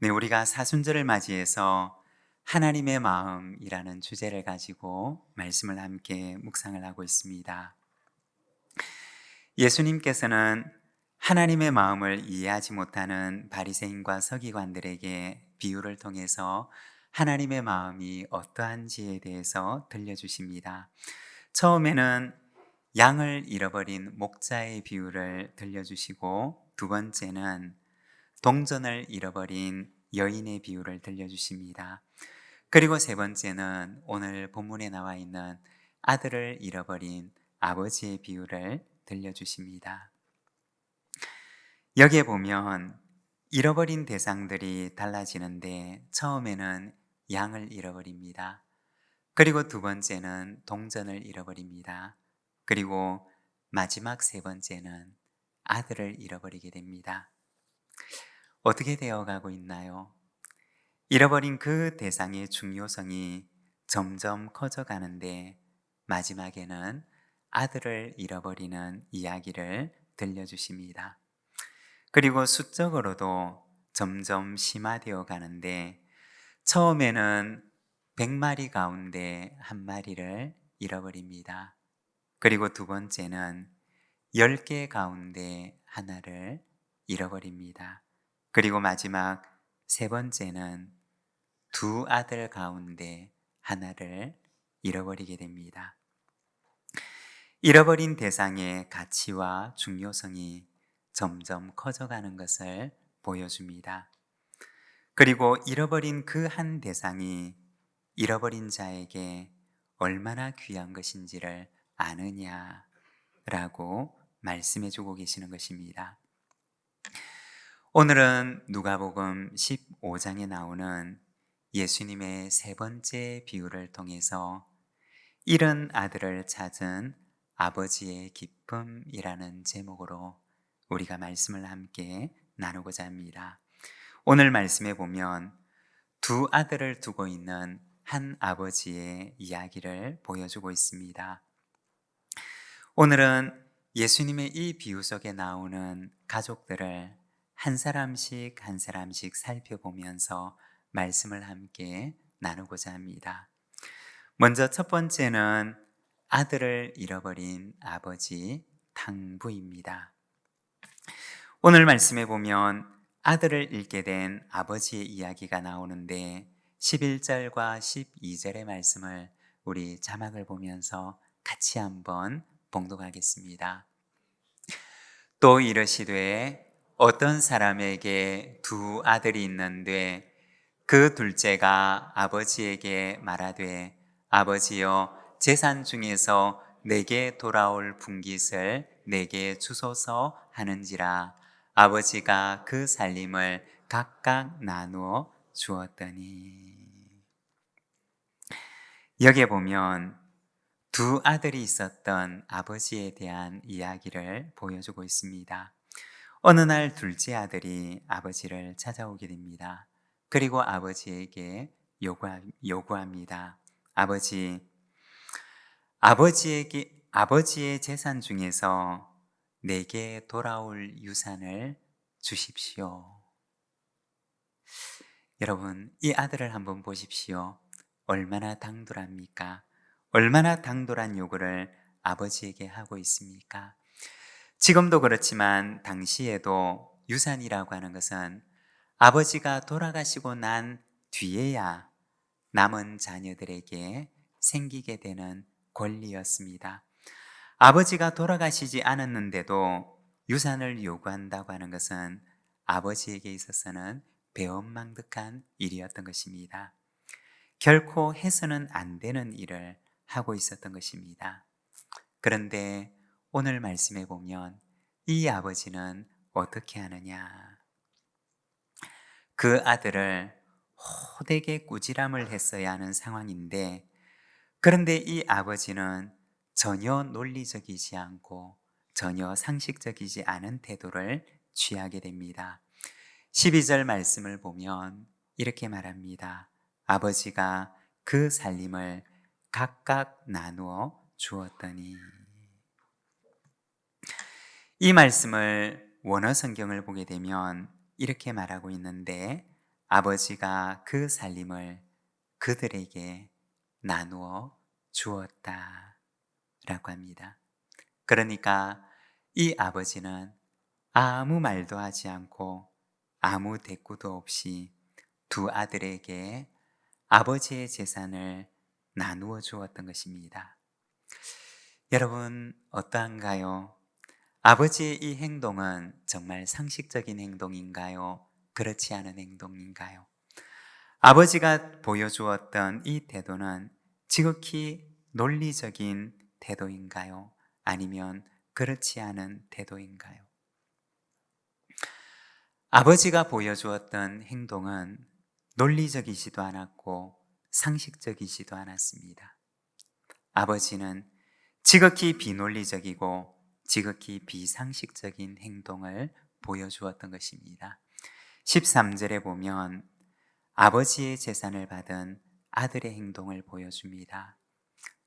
네, 우리가 사순절을 맞이해서 하나님의 마음이라는 주제를 가지고 말씀을 함께 묵상을 하고 있습니다. 예수님께서는 하나님의 마음을 이해하지 못하는 바리새인과 서기관들에게 비유를 통해서 하나님의 마음이 어떠한지에 대해서 들려주십니다. 처음에는 양을 잃어버린 목자의 비유를 들려주시고, 두 번째는 동전을 잃어버린 여인의 비유를 들려주십니다. 그리고 세 번째는 오늘 본문에 나와 있는 아들을 잃어버린 아버지의 비유를 들려주십니다. 여기에 보면 잃어버린 대상들이 달라지는데, 처음에는 양을 잃어버립니다. 그리고 두 번째는 동전을 잃어버립니다. 그리고 마지막 세 번째는 아들을 잃어버리게 됩니다. 어떻게 되어가고 있나요? 잃어버린 그 대상의 중요성이 점점 커져가는데, 마지막에는 아들을 잃어버리는 이야기를 들려주십니다. 그리고 수적으로도 점점 심화되어 가는데, 처음에는 100마리 가운데 한 마리를 잃어버립니다. 그리고 두 번째는 10개 가운데 하나를 잃어버립니다. 그리고 마지막 세 번째는 두 아들 가운데 하나를 잃어버리게 됩니다. 잃어버린 대상의 가치와 중요성이 점점 커져가는 것을 보여줍니다. 그리고 잃어버린 그 한 대상이 잃어버린 자에게 얼마나 귀한 것인지를 아느냐라고 말씀해 주고 계시는 것입니다. 오늘은 누가복음 15장에 나오는 예수님의 세 번째 비유를 통해서 잃은 아들을 찾은 아버지의 기쁨이라는 제목으로 우리가 말씀을 함께 나누고자 합니다. 오늘 말씀에 보면 두 아들을 두고 있는 한 아버지의 이야기를 보여주고 있습니다. 오늘은 예수님의 이 비유 속에 나오는 가족들을 한 사람씩 한 사람씩 살펴보면서 말씀을 함께 나누고자 합니다. 먼저 첫 번째는 아들을 잃어버린 아버지 탕부입니다. 오늘 말씀에 보면 아들을 잃게 된 아버지의 이야기가 나오는데, 11절과 12절의 말씀을 우리 자막을 보면서 같이 한번 봉독하겠습니다. 또 이르시되 어떤 사람에게 두 아들이 있는데 그 둘째가 아버지에게 말하되 아버지여 재산 중에서 내게 돌아올 분깃을 내게 주소서 하는지라. 아버지가 그 살림을 각각 나누어 주었더니. 여기에 보면 두 아들이 있었던 아버지에 대한 이야기를 보여주고 있습니다. 어느 날 둘째 아들이 아버지를 찾아오게 됩니다. 그리고 아버지에게 요구합니다. 아버지의 재산 중에서 내게 돌아올 유산을 주십시오. 여러분, 이 아들을 한번 보십시오. 얼마나 당돌합니까? 얼마나 당돌한 요구를 아버지에게 하고 있습니까? 지금도 그렇지만 당시에도 유산이라고 하는 것은 아버지가 돌아가시고 난 뒤에야 남은 자녀들에게 생기게 되는 권리였습니다. 아버지가 돌아가시지 않았는데도 유산을 요구한다고 하는 것은 아버지에게 있어서는 배은망덕한 일이었던 것입니다. 결코 해서는 안 되는 일을 하고 있었던 것입니다. 그런데 오늘 말씀에 보면 이 아버지는 어떻게 하느냐? 그 아들을 호되게 꾸지람을 했어야 하는 상황인데, 그런데 이 아버지는 전혀 논리적이지 않고 전혀 상식적이지 않은 태도를 취하게 됩니다. 12절 말씀을 보면 이렇게 말합니다. 아버지가 그 살림을 각각 나누어 주었더니. 이 말씀을 원어 성경을 보게 되면 이렇게 말하고 있는데, 아버지가 그 살림을 그들에게 나누어 주었다 라고 합니다. 그러니까 이 아버지는 아무 말도 하지 않고 아무 대꾸도 없이 두 아들에게 아버지의 재산을 나누어 주었던 것입니다. 여러분 어떠한가요? 아버지의 이 행동은 정말 상식적인 행동인가요? 그렇지 않은 행동인가요? 아버지가 보여주었던 이 태도는 지극히 논리적인 태도인가요? 아니면 그렇지 않은 태도인가요? 아버지가 보여주었던 행동은 논리적이지도 않았고 상식적이지도 않았습니다. 아버지는 지극히 비논리적이고 지극히 비상식적인 행동을 보여주었던 것입니다. 13절에 보면 아버지의 재산을 받은 아들의 행동을 보여줍니다.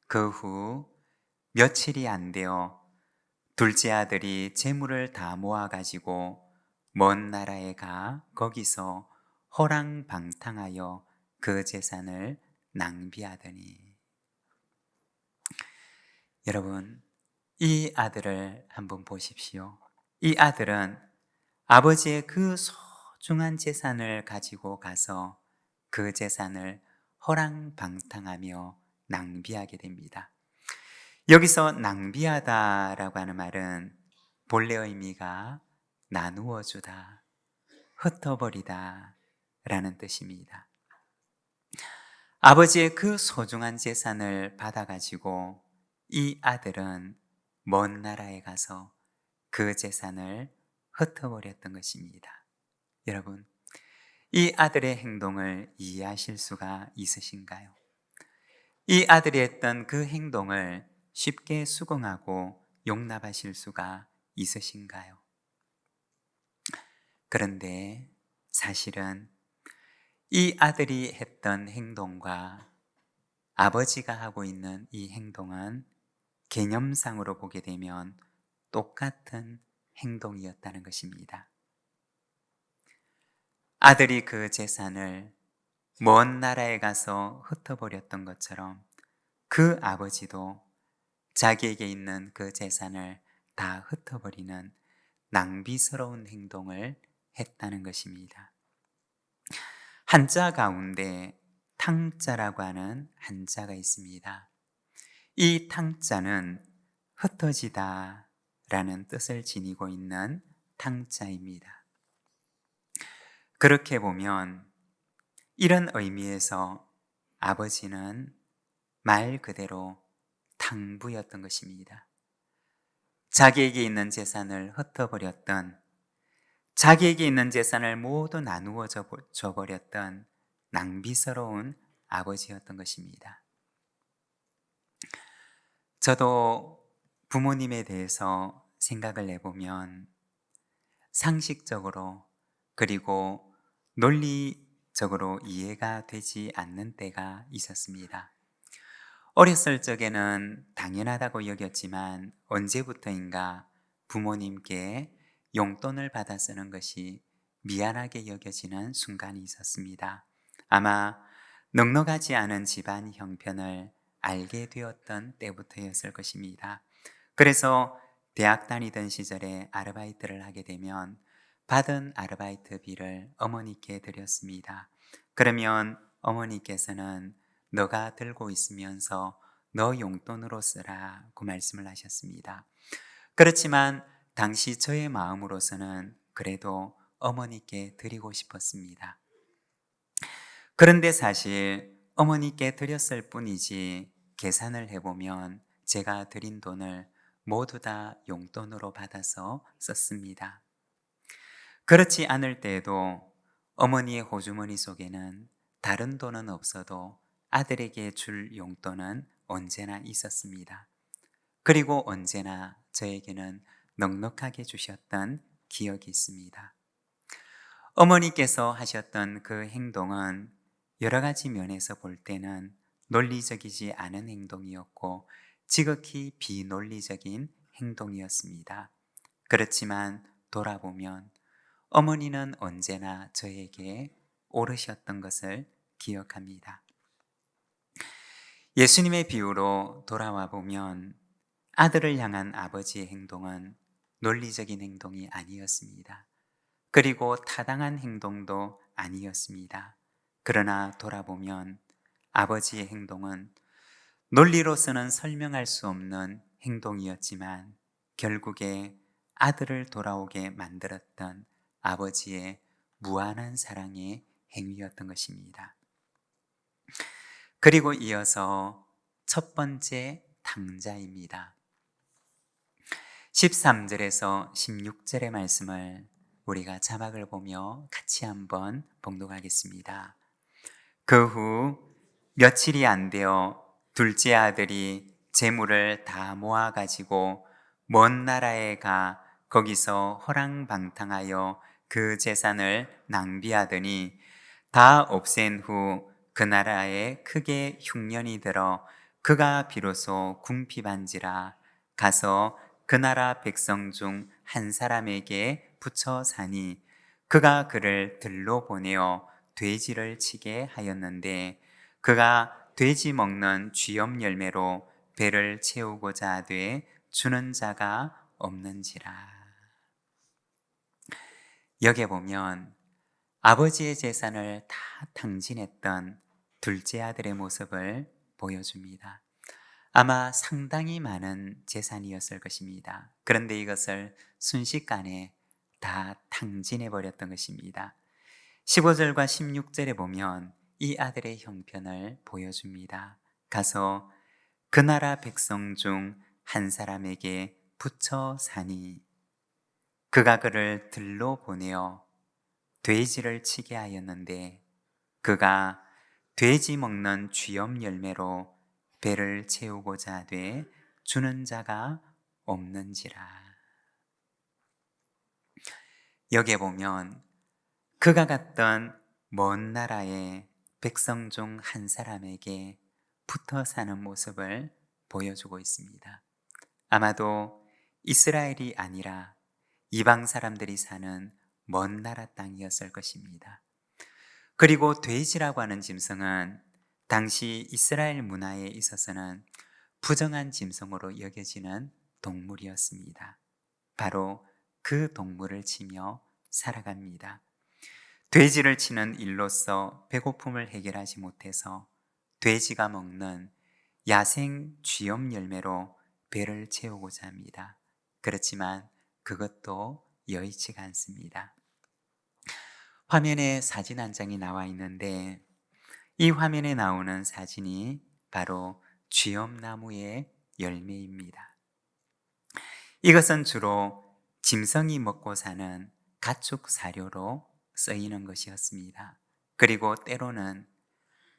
그 후 며칠이 안 되어 둘째 아들이 재물을 다 모아가지고 먼 나라에 가 거기서 호랑방탕하여 그 재산을 낭비하더니. 여러분, 이 아들을 한번 보십시오. 이 아들은 아버지의 그 소중한 재산을 가지고 가서 그 재산을 호랑방탕하며 낭비하게 됩니다. 여기서 낭비하다라고 하는 말은 본래 의미가 나누어 주다, 흩어버리다 라는 뜻입니다. 아버지의 그 소중한 재산을 받아가지고 이 아들은 먼 나라에 가서 그 재산을 흩어버렸던 것입니다. 여러분, 이 아들의 행동을 이해하실 수가 있으신가요? 이 아들이 했던 그 행동을 쉽게 수긍하고 용납하실 수가 있으신가요? 그런데 사실은 이 아들이 했던 행동과 아버지가 하고 있는 이 행동은 개념상으로 보게 되면 똑같은 행동이었다는 것입니다. 아들이 그 재산을 먼 나라에 가서 흩어버렸던 것처럼 그 아버지도 자기에게 있는 그 재산을 다 흩어버리는 낭비스러운 행동을 했다는 것입니다. 한자 가운데 탕자라고 하는 한자가 있습니다. 이 탕자는 흩어지다 라는 뜻을 지니고 있는 탕자입니다. 그렇게 보면 이런 의미에서 아버지는 말 그대로 탕부였던 것입니다. 자기에게 있는 재산을 흩어버렸던, 자기에게 있는 재산을 모두 나누어 줘버렸던 낭비스러운 아버지였던 것입니다. 저도 부모님에 대해서 생각을 해보면 상식적으로 그리고 논리적으로 이해가 되지 않는 때가 있었습니다. 어렸을 적에는 당연하다고 여겼지만 언제부터인가 부모님께 용돈을 받아 쓰는 것이 미안하게 여겨지는 순간이 있었습니다. 아마 넉넉하지 않은 집안 형편을 알게 되었던 때부터였을 것입니다. 그래서 대학 다니던 시절에 아르바이트를 하게 되면 받은 아르바이트비를 어머니께 드렸습니다. 그러면 어머니께서는 너가 들고 있으면서 너 용돈으로 쓰라고 말씀을 하셨습니다. 그렇지만 당시 저의 마음으로서는 그래도 어머니께 드리고 싶었습니다. 그런데 사실 어머니께 드렸을 뿐이지 계산을 해보면 제가 드린 돈을 모두 다 용돈으로 받아서 썼습니다. 그렇지 않을 때에도 어머니의 호주머니 속에는 다른 돈은 없어도 아들에게 줄 용돈은 언제나 있었습니다. 그리고 언제나 저에게는 넉넉하게 주셨던 기억이 있습니다. 어머니께서 하셨던 그 행동은 여러 가지 면에서 볼 때는 논리적이지 않은 행동이었고 지극히 비논리적인 행동이었습니다. 그렇지만 돌아보면 어머니는 언제나 저에게 오르셨던 것을 기억합니다. 예수님의 비유로 돌아와 보면 아들을 향한 아버지의 행동은 논리적인 행동이 아니었습니다. 그리고 타당한 행동도 아니었습니다. 그러나 돌아보면 아버지의 행동은 논리로서는 설명할 수 없는 행동이었지만 결국에 아들을 돌아오게 만들었던 아버지의 무한한 사랑의 행위였던 것입니다. 그리고 이어서 첫 번째 탕자입니다. 13절에서 16절의 말씀을 우리가 자막을 보며 같이 한번 봉독하겠습니다. 그 후 며칠이 안 되어 둘째 아들이 재물을 다 모아가지고 먼 나라에 가 거기서 허랑방탕하여 그 재산을 낭비하더니 다 없앤 후 그 나라에 크게 흉년이 들어 그가 비로소 궁핍한지라 가서 그 나라 백성 중 한 사람에게 붙여 사니 그가 그를 들로 보내어 돼지를 치게 하였는데 그가 돼지 먹는 쥐염 열매로 배를 채우고자 하되 주는 자가 없는지라. 여기 보면 아버지의 재산을 다 탕진했던 둘째 아들의 모습을 보여줍니다. 아마 상당히 많은 재산이었을 것입니다. 그런데 이것을 순식간에 다 탕진해 버렸던 것입니다. 15절과 16절에 보면 이 아들의 형편을 보여줍니다. 가서 그 나라 백성 중 한 사람에게 붙여 사니 그가 그를 들로 보내어 돼지를 치게 하였는데 그가 돼지 먹는 쥐염 열매로 배를 채우고자 하되 주는 자가 없는지라. 여기에 보면 그가 갔던 먼 나라의 백성 중 한 사람에게 붙어 사는 모습을 보여주고 있습니다. 아마도 이스라엘이 아니라 이방 사람들이 사는 먼 나라 땅이었을 것입니다. 그리고 돼지라고 하는 짐승은 당시 이스라엘 문화에 있어서는 부정한 짐승으로 여겨지는 동물이었습니다. 바로 그 동물을 치며 살아갑니다. 돼지를 치는 일로서 배고픔을 해결하지 못해서 돼지가 먹는 야생 쥐염 열매로 배를 채우고자 합니다. 그렇지만 그것도 여의치가 않습니다. 화면에 사진 한 장이 나와 있는데 이 화면에 나오는 사진이 바로 쥐염나무의 열매입니다. 이것은 주로 짐승이 먹고 사는 가축 사료로 쓰이는 것이었습니다. 그리고 때로는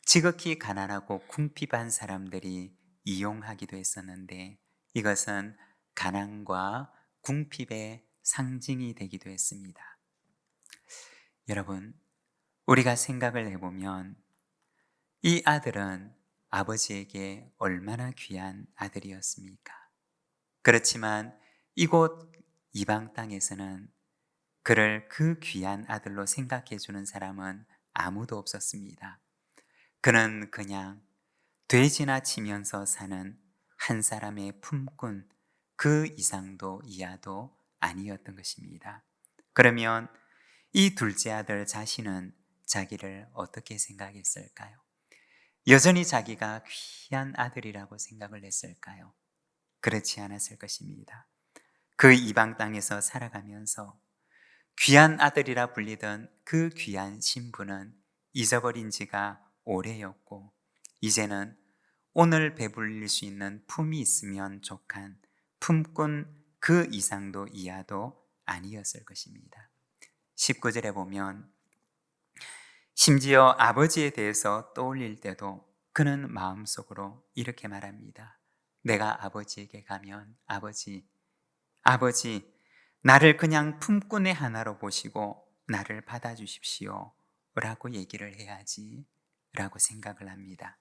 지극히 가난하고 궁핍한 사람들이 이용하기도 했었는데 이것은 가난과 궁핍의 상징이 되기도 했습니다. 여러분, 우리가 생각을 해보면 이 아들은 아버지에게 얼마나 귀한 아들이었습니까? 그렇지만 이곳 이방 땅에서는 그를 그 귀한 아들로 생각해 주는 사람은 아무도 없었습니다. 그는 그냥 돼지나 치면서 사는 한 사람의 품꾼, 그 이상도 이하도 아니었던 것입니다. 그러면 이 둘째 아들 자신은 자기를 어떻게 생각했을까요? 여전히 자기가 귀한 아들이라고 생각을 했을까요? 그렇지 않았을 것입니다. 그 이방 땅에서 살아가면서 귀한 아들이라 불리던 그 귀한 신분은 잊어버린 지가 오래였고 이제는 오늘 배불릴 수 있는 품이 있으면 족한 품꾼 그 이상도 이하도 아니었을 것입니다. 19절에 보면 심지어 아버지에 대해서 떠올릴 때도 그는 마음속으로 이렇게 말합니다. 내가 아버지에게 가면 아버지, 나를 그냥 품꾼의 하나로 보시고 나를 받아주십시오 라고 얘기를 해야지 라고 생각을 합니다.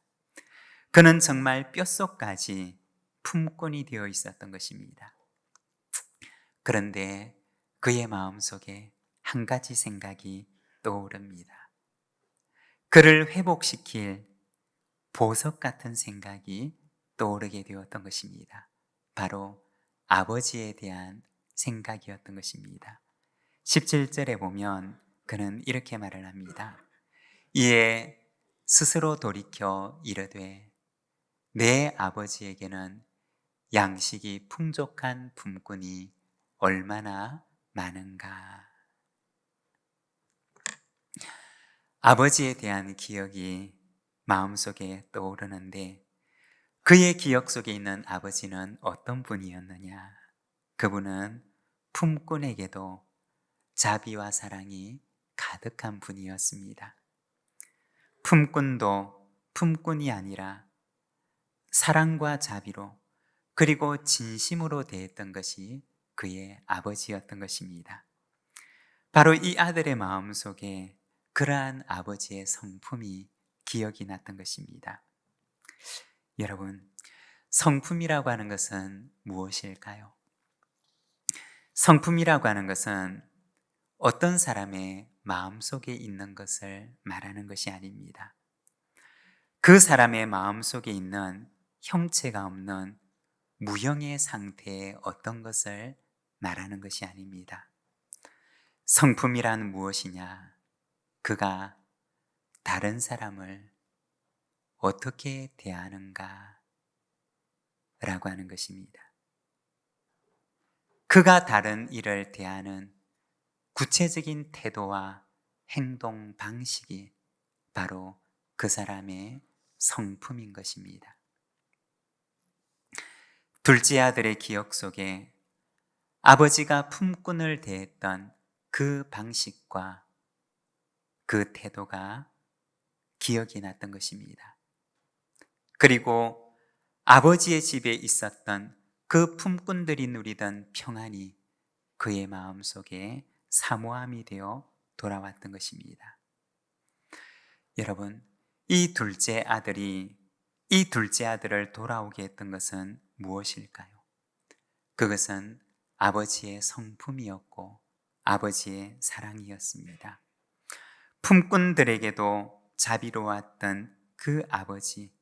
그는 정말 뼛속까지 품꾼이 되어 있었던 것입니다. 그런데 그의 마음속에 한 가지 생각이 떠오릅니다. 그를 회복시킬 보석 같은 생각이 떠오르게 되었던 것입니다. 바로 아버지에 대한 생각이었던 것입니다. 17절에 보면 그는 이렇게 말을 합니다. 이에 스스로 돌이켜 이르되 내 아버지에게는 양식이 풍족한 품꾼이 얼마나 많은가. 아버지에 대한 기억이 마음속에 떠오르는데 그의 기억 속에 있는 아버지는 어떤 분이었느냐? 그분은 품꾼에게도 자비와 사랑이 가득한 분이었습니다. 품꾼도 품꾼이 아니라 사랑과 자비로 그리고 진심으로 대했던 것이 그의 아버지였던 것입니다. 바로 이 아들의 마음속에 그러한 아버지의 성품이 기억이 났던 것입니다. 여러분, 성품이라고 하는 것은 무엇일까요? 성품이라고 하는 것은 어떤 사람의 마음속에 있는 것을 말하는 것이 아닙니다. 그 사람의 마음속에 있는 형체가 없는 무형의 상태의 어떤 것을 말하는 것이 아닙니다. 성품이란 무엇이냐? 그가 다른 사람을 어떻게 대하는가? 라고 하는 것입니다. 그가 다른 이를 대하는 구체적인 태도와 행동 방식이 바로 그 사람의 성품인 것입니다. 둘째 아들의 기억 속에 아버지가 품꾼을 대했던 그 방식과 그 태도가 기억이 났던 것입니다. 그리고 아버지의 집에 있었던 그 품꾼들이 누리던 평안이 그의 마음속에 사모함이 되어 돌아왔던 것입니다. 여러분, 이 둘째 아들을 돌아오게 했던 것은 무엇일까요? 그것은 아버지의 성품이었고 아버지의 사랑이었습니다. 품꾼들에게도 자비로웠던 그 아버지,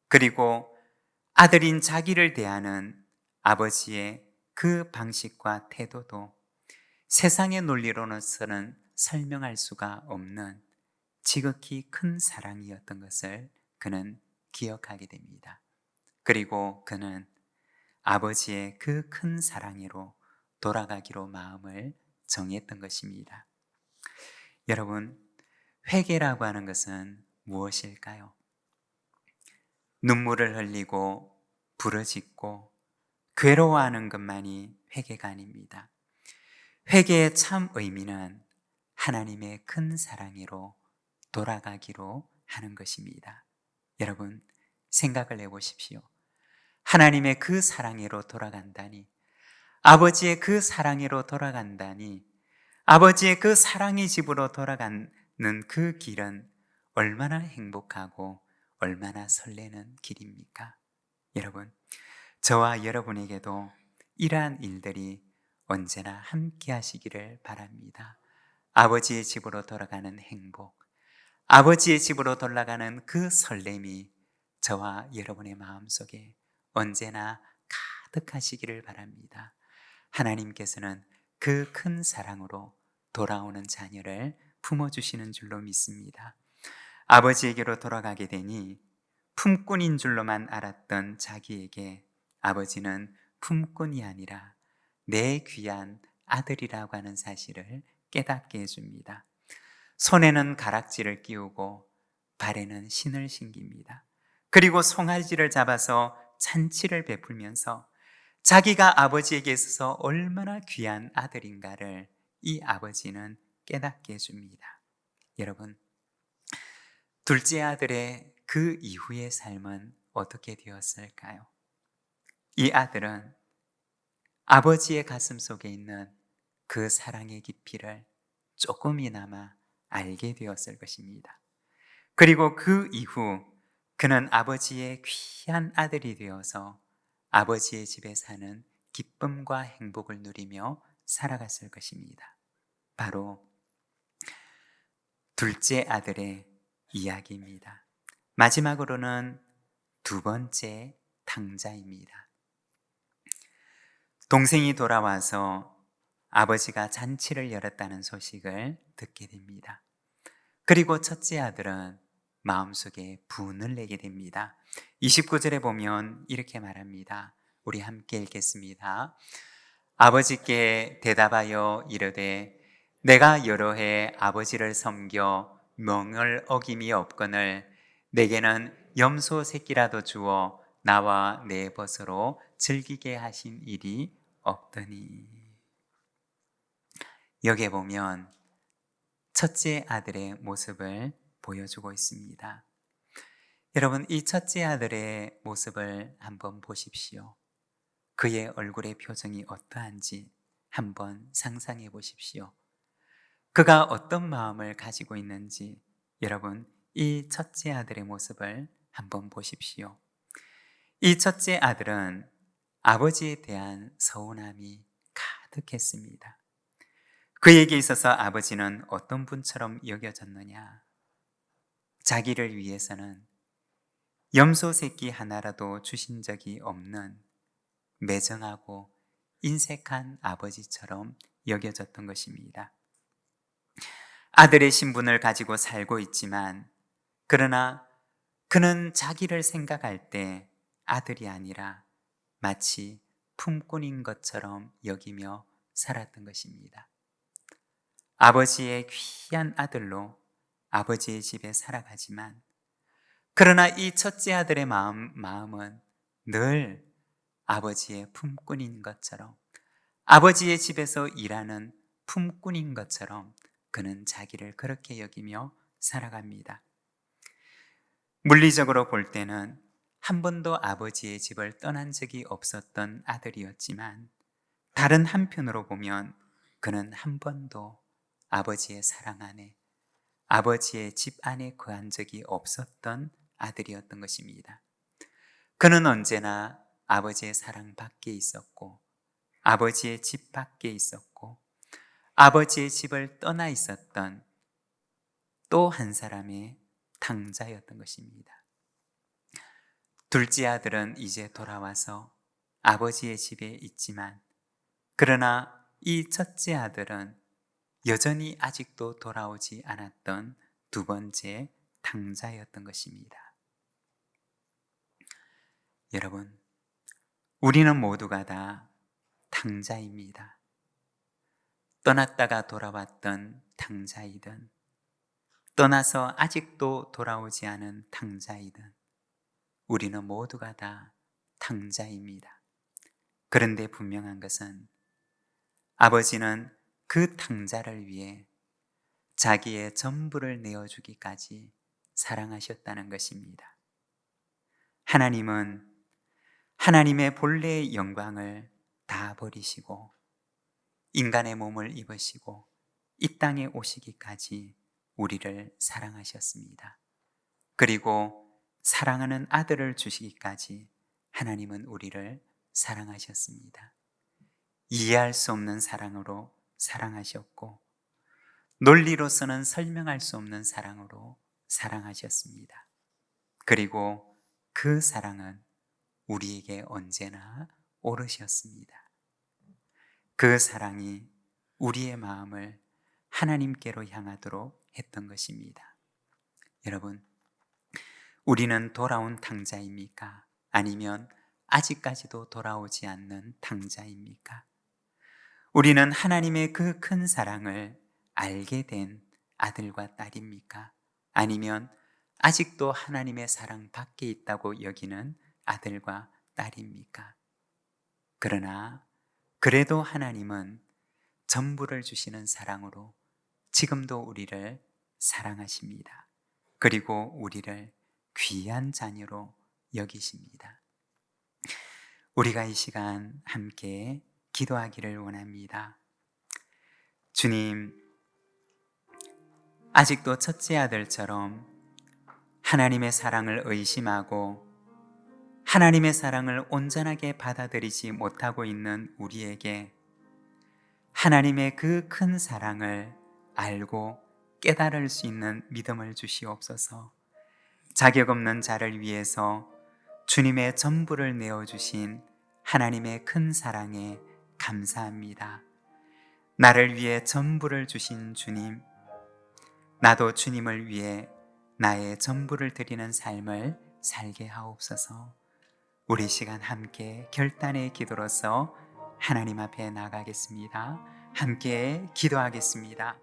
그리고 아들인 자기를 대하는 아버지의 그 방식과 태도도 세상의 논리로서는 설명할 수가 없는 지극히 큰 사랑이었던 것을 그는 기억하게 됩니다. 그리고 그는 아버지의 그 큰 사랑으로 돌아가기로 마음을 정했던 것입니다. 여러분, 회개라고 하는 것은 무엇일까요? 눈물을 흘리고 부르짖고 괴로워하는 것만이 회개가 아닙니다. 회개의 참 의미는 하나님의 큰 사랑으로 돌아가기로 하는 것입니다. 여러분, 생각을 해보십시오. 하나님의 그 사랑으로 돌아간다니, 아버지의 그 사랑으로 돌아간다니, 아버지의 그 사랑의 집으로 돌아가는 그 길은 얼마나 행복하고 얼마나 설레는 길입니까? 여러분, 저와 여러분에게도 이러한 일들이 언제나 함께 하시기를 바랍니다. 아버지의 집으로 돌아가는 행복, 아버지의 집으로 돌아가는 그 설렘이 저와 여러분의 마음속에 언제나 가득하시기를 바랍니다. 하나님께서는 그 큰 사랑으로 돌아오는 자녀를 품어주시는 줄로 믿습니다. 아버지에게로 돌아가게 되니 품꾼인 줄로만 알았던 자기에게 아버지는 품꾼이 아니라 내 귀한 아들이라고 하는 사실을 깨닫게 해줍니다. 손에는 가락지를 끼우고 발에는 신을 신깁니다. 그리고 송아지를 잡아서 잔치를 베풀면서 자기가 아버지에게 있어서 얼마나 귀한 아들인가를 이 아버지는 깨닫게 해줍니다. 여러분, 둘째 아들의 그 이후의 삶은 어떻게 되었을까요? 이 아들은 아버지의 가슴 속에 있는 그 사랑의 깊이를 조금이나마 알게 되었을 것입니다. 그리고 그 이후 그는 아버지의 귀한 아들이 되어서 아버지의 집에 사는 기쁨과 행복을 누리며 살아갔을 것입니다. 바로 둘째 아들의 이야기입니다. 마지막으로는 두 번째 탕자입니다. 동생이 돌아와서 아버지가 잔치를 열었다는 소식을 듣게 됩니다. 그리고 첫째 아들은 마음속에 분을 내게 됩니다. 29절에 보면 이렇게 말합니다. 우리 함께 읽겠습니다. 아버지께 대답하여 이르되 내가 여러 해 아버지를 섬겨 명을 어김이 없거늘 내게는 염소 새끼라도 주어 나와 내 벗으로 즐기게 하신 일이 없더니. 여기에 보면 첫째 아들의 모습을 보여주고 있습니다. 여러분, 이 첫째 아들의 모습을 한번 보십시오. 그의 얼굴의 표정이 어떠한지 한번 상상해 보십시오. 그가 어떤 마음을 가지고 있는지 여러분, 이 첫째 아들의 모습을 한번 보십시오. 이 첫째 아들은 아버지에 대한 서운함이 가득했습니다. 그에게 있어서 아버지는 어떤 분처럼 여겨졌느냐? 자기를 위해서는 염소 새끼 하나라도 주신 적이 없는 매정하고 인색한 아버지처럼 여겨졌던 것입니다. 아들의 신분을 가지고 살고 있지만 그러나 그는 자기를 생각할 때 아들이 아니라 마치 품꾼인 것처럼 여기며 살았던 것입니다. 아버지의 귀한 아들로 아버지의 집에 살아가지만 그러나 이 첫째 아들의 마음은 늘 아버지의 품꾼인 것처럼, 아버지의 집에서 일하는 품꾼인 것처럼 그는 자기를 그렇게 여기며 살아갑니다. 물리적으로 볼 때는 한 번도 아버지의 집을 떠난 적이 없었던 아들이었지만 다른 한편으로 보면 그는 한 번도 아버지의 사랑 안에, 아버지의 집 안에 거한 적이 없었던 아들이었던 것입니다. 그는 언제나 아버지의 사랑 밖에 있었고 아버지의 집 밖에 있었고 아버지의 집을 떠나 있었던 또 한 사람의 탕자였던 것입니다. 둘째 아들은 이제 돌아와서 아버지의 집에 있지만 그러나 이 첫째 아들은 여전히 아직도 돌아오지 않았던 두 번째 탕자였던 것입니다. 여러분, 우리는 모두가 다 탕자입니다. 떠났다가 돌아왔던 탕자이든 떠나서 아직도 돌아오지 않은 탕자이든 우리는 모두가 다 탕자입니다. 그런데 분명한 것은 아버지는 그 탕자를 위해 자기의 전부를 내어주기까지 사랑하셨다는 것입니다. 하나님은 하나님의 본래의 영광을 다 버리시고 인간의 몸을 입으시고 이 땅에 오시기까지 우리를 사랑하셨습니다. 그리고 사랑하는 아들을 주시기까지 하나님은 우리를 사랑하셨습니다. 이해할 수 없는 사랑으로 사랑하셨고 논리로서는 설명할 수 없는 사랑으로 사랑하셨습니다. 그리고 그 사랑은 우리에게 언제나 오르셨습니다. 그 사랑이 우리의 마음을 하나님께로 향하도록 했던 것입니다. 여러분, 우리는 돌아온 탕자입니까? 아니면 아직까지도 돌아오지 않는 탕자입니까? 우리는 하나님의 그 큰 사랑을 알게 된 아들과 딸입니까? 아니면 아직도 하나님의 사랑 밖에 있다고 여기는 아들과 딸입니까? 그러나 그래도 하나님은 전부를 주시는 사랑으로 지금도 우리를 사랑하십니다. 그리고 우리를 귀한 자녀로 여기십니다. 우리가 이 시간 함께 기도하기를 원합니다. 주님, 아직도 첫째 아들처럼 하나님의 사랑을 의심하고 하나님의 사랑을 온전하게 받아들이지 못하고 있는 우리에게 하나님의 그 큰 사랑을 알고 깨달을 수 있는 믿음을 주시옵소서. 자격 없는 자를 위해서 주님의 전부를 내어주신 하나님의 큰 사랑에 감사합니다. 나를 위해 전부를 주신 주님, 나도 주님을 위해 나의 전부를 드리는 삶을 살게 하옵소서. 우리 시간 함께 결단의 기도로서 하나님 앞에 나가겠습니다. 함께 기도하겠습니다.